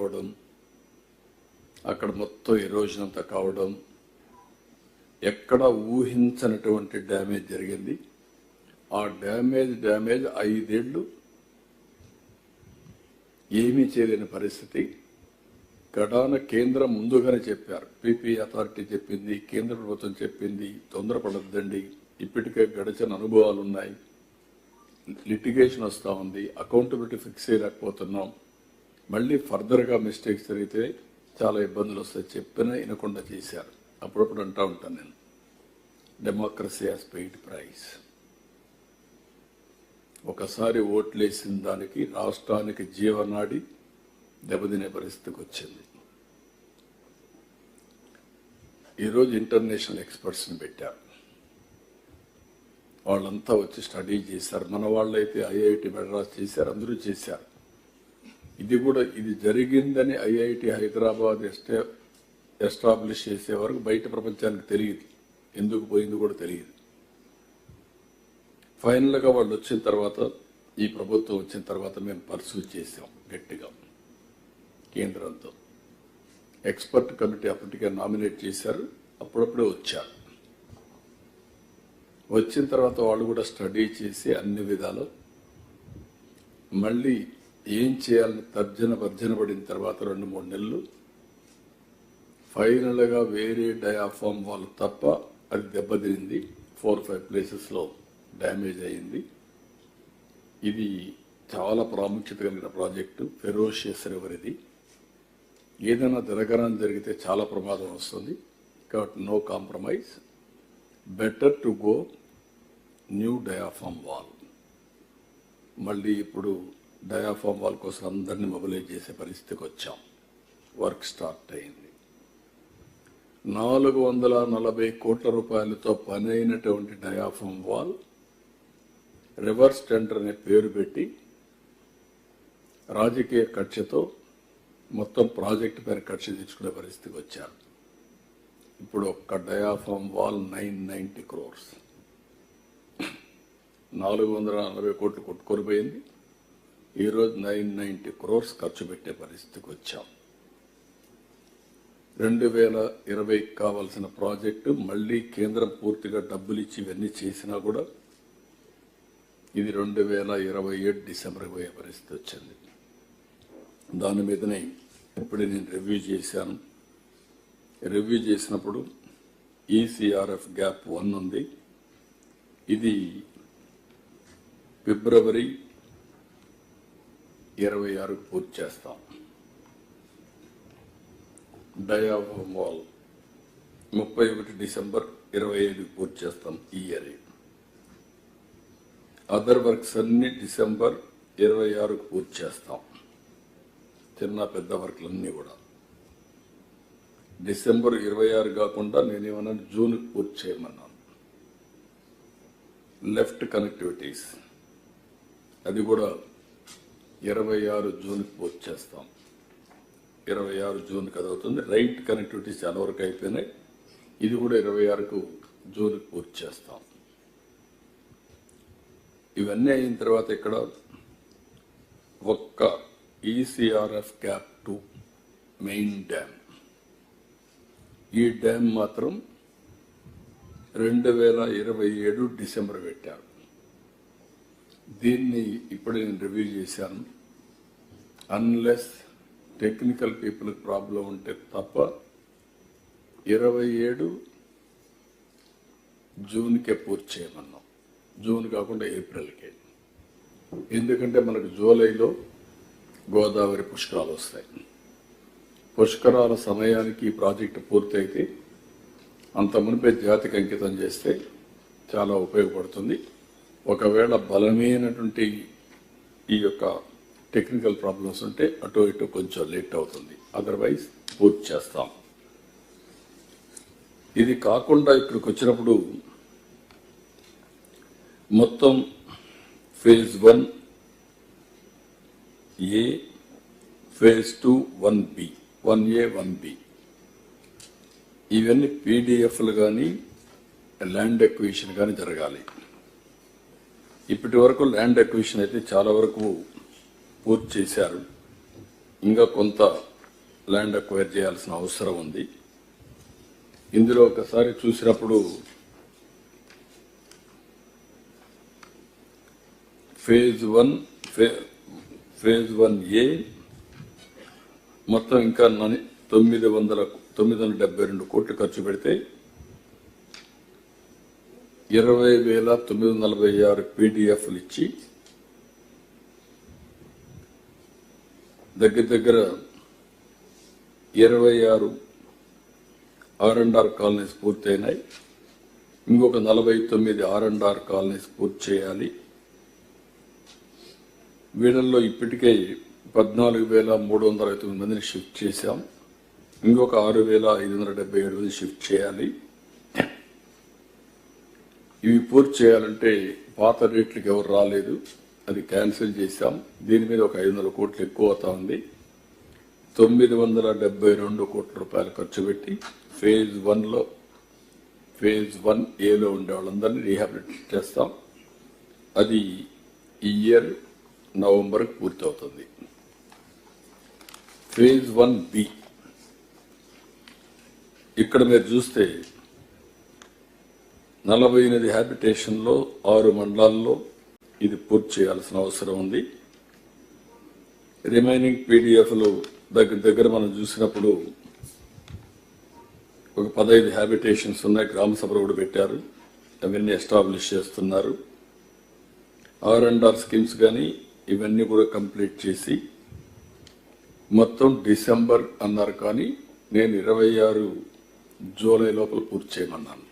అవ్వడం, అక్కడ మొత్తం ఎరోజన్ అంతా కావడం, ఎక్కడ ఊహించనటువంటి డ్యామేజ్ జరిగింది. ఆ డ్యామేజ్ 5 ఏళ్ళు ఏమీ చేయలేని పరిస్థితి. గడాన కేంద్రం ముందుగానే చెప్పారు, పీపీ అథారిటీ చెప్పింది, కేంద్ర ప్రభుత్వం చెప్పింది, తొందరపడద్దండి, ఇప్పటికే గడిచిన అనుభవాలు ఉన్నాయి, లిటిగేషన్ వస్తూ ఉంది, అకౌంటబిలిటీ ఫిక్స్ చేయలేకపోతున్నాం, మళ్ళీ ఫర్దర్గా మిస్టేక్స్ జరిగితే చాలా ఇబ్బందులు వస్తాయి చెప్పినా వినకుండా చేశారు. అప్పుడప్పుడు అంటూ ఉంటాను నేను, డెమోక్రసీ హాస్ పెయిడ్ ప్రైస్. ఒకసారి ఓట్లేసిన దానికి రాష్ట్రానికి జీవనాడి దెబ్బతినే పరిస్థితికి వచ్చింది. ఈరోజు ఇంటర్నేషనల్ ఎక్స్పర్ట్స్ని పెట్టారు, వాళ్ళంతా వచ్చి స్టడీ చేశారు. మన వాళ్ళైతే ఐఐటి మెడ్రాస్ చేశారు, అందరూ చేశారు. ఇది జరిగిందని ఐఐటి హైదరాబాద్ ఎస్టాబ్లిష్ చేసే వరకు బయట ప్రపంచానికి తెలియదు, ఎందుకు పోయింది కూడా తెలియదు. ఫైనల్గా వాళ్ళు వచ్చిన తర్వాత, ఈ ప్రభుత్వం వచ్చిన తర్వాత మేము పర్సూ చేసాం గట్టిగా కేంద్రంతో. ఎక్స్పర్ట్ కమిటీ అప్పటికే నామినేట్ చేశారు, అప్పుడప్పుడే వచ్చారు. వచ్చిన తర్వాత వాళ్ళు కూడా స్టడీ చేసి అన్ని విధాలు మళ్ళీ ఏం చేయాలని భర్జన పడిన తర్వాత 2-3 నెలలు ఫైనల్గా వేరే డయాఫామ్ వాళ్ళు తప్ప అది దెబ్బతింది. 4-5 ప్లేసెస్లో డ్యామేజ్ అయింది. ఇది చాలా ప్రాముఖ్యత కలిగిన ప్రాజెక్టు, ఫెరోషియస్ రివర్. ఇది ఏదైనా జరిగితే చాలా ప్రమాదం వస్తుంది. కాబట్టి no compromise, better to go new diaphragm wall. మళ్ళీ ఇప్పుడు డయాఫామ్ వాల్ కోసం అందరినీ మొబిలైజ్ చేసే పరిస్థితికి వచ్చాం. వర్క్ స్టార్ట్ అయింది. 440 కోట్ల రూపాయలతో పని అయినటువంటి డయాఫామ్ వాల్ రివర్స్ టెండర్ అనే పేరు పెట్టి రాజకీయ కక్షతో మొత్తం ప్రాజెక్టు పైన కక్ష తెచ్చుకునే పరిస్థితికి వచ్చారు. ఇప్పుడు ఒక్క డయాఫామ్ వాల్ 990 crores, 440 కోట్లు కొట్టుకొని పోయింది. ఈరోజు 990 crores ఖర్చు పెట్టే పరిస్థితికి వచ్చాం. 2020 కావాల్సిన ప్రాజెక్టు మళ్ళీ కేంద్రం పూర్తిగా డబ్బులు ఇచ్చి ఇవన్నీ చేసినా కూడా ఇది 2027 డిసెంబర్కి పోయే పరిస్థితి వచ్చింది. దాని మీదనే ఇప్పుడే నేను రివ్యూ చేశాను. రివ్యూ చేసినప్పుడు ఈసీఆర్ఎఫ్ గ్యాప్ 1 ఉంది. ఇది ఫిబ్రవరి 26కు పూర్తి చేస్తాం. డయాఫామ్ వాల్ 31 డిసెంబర్ 25కి పూర్తి చేస్తాం ఈ ఇయర్. అదర్ వర్క్స్ అన్ని డిసెంబర్ 26కు పూర్తి చేస్తాం. చిన్న పెద్ద వర్క్లన్నీ కూడా డిసెంబర్ 26 కాకుండా నేనేమన్నా జూన్కి పూర్తి చేయమన్నాను. లెఫ్ట్ కనెక్టివిటీస్ అది కూడా 26 జూన్కి పూర్తి చేస్తాం. 26 జూన్కి అది అవుతుంది. రైట్ కనెక్టివిటీస్ చాలా వరకు అయిపోయినాయి. ఇది కూడా 26కు జూన్కి పూర్తి చేస్తాం. ఇవన్నీ అయిన తర్వాత ఇక్కడ ఒక్క ఈసీఆర్ఎఫ్ క్యాప్ 2 మెయిన్ డ్యామ్, ఈ డ్యామ్ మాత్రం 2027 డిసెంబర్ పెట్టారు. దీన్ని ఇప్పుడు నేను రివ్యూ చేశాను. అన్లెస్ టెక్నికల్ పీపుల్కి ప్రాబ్లం ఉంటే తప్ప 27 జూన్కే పూర్తి చేయమన్నాం. జూన్ కాకుండా ఏప్రిల్కే. ఎందుకంటే మనకు జూలైలో గోదావరి పుష్కరాలు వస్తాయి. పుష్కరాల సమయానికి ఈ ప్రాజెక్టు పూర్తయితే అంత మునిపే జాతికి అంకితం చేస్తే చాలా ఉపయోగపడుతుంది. ఒకవేళ బలమైనటువంటి ఈ యొక్క టెక్నికల్ ప్రాబ్లమ్స్ ఉంటే అటు ఇటు కొంచెం లేట్ అవుతుంది. అదర్వైజ్ పూర్తి చేస్తాం. ఇది కాకుండా ఇక్కడికి వచ్చినప్పుడు మొత్తం phase 1A, phase 2 1B, 1A 1B ఇవన్నీ పీడిఎఫ్లు కానీ ల్యాండ్ ఎక్విజిషన్ కానీ జరగాలి. ఇప్పటి వరకు ల్యాండ్ ఎక్విజిషన్ అయితే చాలా వరకు పూర్తి చేశారు. ఇంకా కొంత ల్యాండ్ అక్వైర్ చేయాల్సిన అవసరం ఉంది. ఇందులో ఒకసారి చూసినప్పుడు ఫేజ్ 1A మొత్తం ఇంకా 972 కోట్లు ఖర్చు పెడితే 20,946 పీడిఎఫ్లు ఇచ్చి దగ్గర 26 R&R కాలనీస్ పూర్తయినాయి. ఇంకొక 49 R&R కాలనీస్ పూర్తి చేయాలి. వీళ్ళల్లో ఇప్పటికే 14,359 మందిని షిఫ్ట్ చేశాం. ఇంకొక 6,577 మంది షిఫ్ట్ చేయాలి. ఇవి పూర్తి చేయాలంటే పాత రేట్లకు ఎవరు రాలేదు, అది క్యాన్సిల్ చేశాం. దీని మీద ఒక 500 కోట్లు ఎక్కువ అవుతా ఉంది. 972 కోట్ల రూపాయలు ఖర్చు పెట్టి ఫేజ్ 1A ఉండే వాళ్ళందరినీ రీహాబిలిటేట్ చేస్తాం. అది ఈ ఇయర్ నవంబర్కి పూర్తవుతుంది. ఫేజ్ 1B ఇక్కడ మీరు చూస్తే 48 హ్యాబిటేషన్లో 6 మండలాల్లో ఇది పూర్తి చేయాల్సిన అవసరం ఉంది. రిమైనింగ్ పీడిఎఫ్లు దగ్గర మనం చూసినప్పుడు ఒక 15 హ్యాబిటేషన్స్ ఉన్నాయి. గ్రామ సభలు కూడా పెట్టారు, అవన్నీ ఎస్టాబ్లిష్ చేస్తున్నారు. R&R స్కీమ్స్ కానీ ఇవన్నీ కూడా కంప్లీట్ చేసి మొత్తం డిసెంబర్ అన్నారు, కానీ నేను 26 జూలై లోపల పూర్తి చేయమన్నాను.